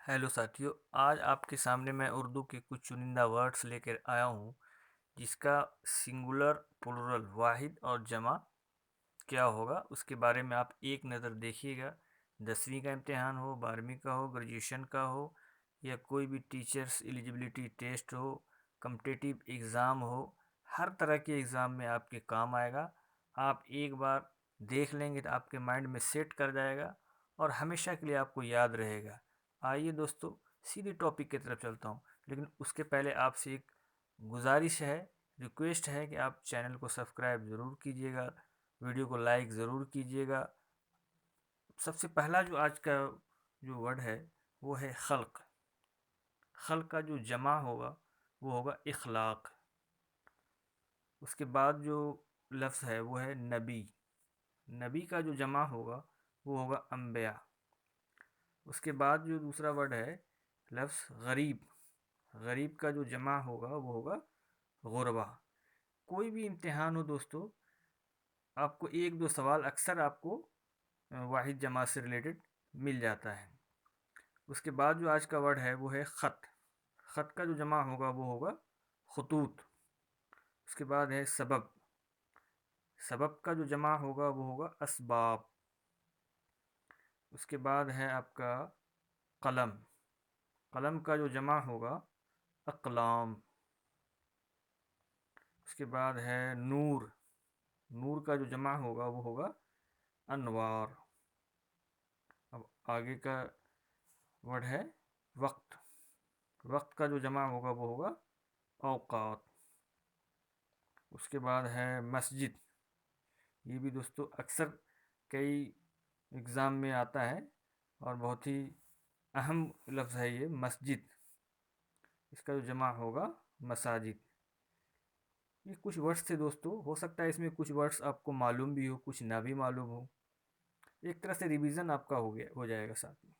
Hello साथियों। आज आपके सामने मैं उर्दू के कुछ चुनिंदा वर्ड्स लेकर आया हूँ जिसका सिंगुलर, प्लूरल, वाहिद और जमा क्या होगा उसके बारे में आप एक नज़र देखिएगा। 10वीं का इम्तिहान हो, 12वीं का हो, ग्रेजुएशन का हो या कोई भी टीचर्स एलिजिबिलिटी टेस्ट हो, कम्पिटिटिव एग्ज़ाम हो, हर तरह के एग्ज़ाम में आपके काम आएगा। आप एक बार देख लेंगे तो आपके माइंड में सेट कर जाएगा और हमेशा के लिए आपको याद रहेगा। आइए दोस्तों, सीधे टॉपिक की तरफ चलता हूँ, लेकिन उसके पहले आपसे एक गुजारिश है, रिक्वेस्ट है कि आप चैनल को सब्सक्राइब ज़रूर कीजिएगा, वीडियो को लाइक ज़रूर कीजिएगा। सबसे पहला जो आज का जो वर्ड है वो है खल्क। खल्क का जो जमा होगा वो होगा इखलाक। उसके बाद जो लफ्ज़ है वो है नबी। नबी का जो जमा होगा वो होगा अम्बिया। उसके बाद जो दूसरा वर्ड है लफ्ज़ गरीब। गरीब का जो जमा होगा वो होगा गुरबा। कोई भी इम्तिहान हो दोस्तों, आपको एक दो सवाल अक्सर आपको वाहिद जमा से रिलेटेड मिल जाता है। उसके बाद जो आज का वर्ड है वो है ख़त। ख़त का जो जमा होगा वो होगा खतूत। उसके बाद है सबब। सबब का जो जमा होगा वो होगा असबाब। उसके बाद है आपका कलम। कलम का जो जमा होगा अक़लाम। उसके बाद है नूर। नूर का जो जमा होगा वो होगा अनवार। अब आगे का वर्ड है वक्त। वक्त का जो जमा होगा वो होगा औकात। उसके बाद है मस्जिद। ये भी दोस्तों अक्सर कई एग्ज़ाम में आता है और बहुत ही अहम लफ्ज़ है ये मस्जिद। इसका जो जमा होगा मसाजिद। ये कुछ वर्ड्स थे दोस्तों, हो सकता है इसमें कुछ वर्ड्स आपको मालूम भी हो, कुछ ना भी मालूम हो। एक तरह से रिवीजन आपका हो जाएगा साथ में।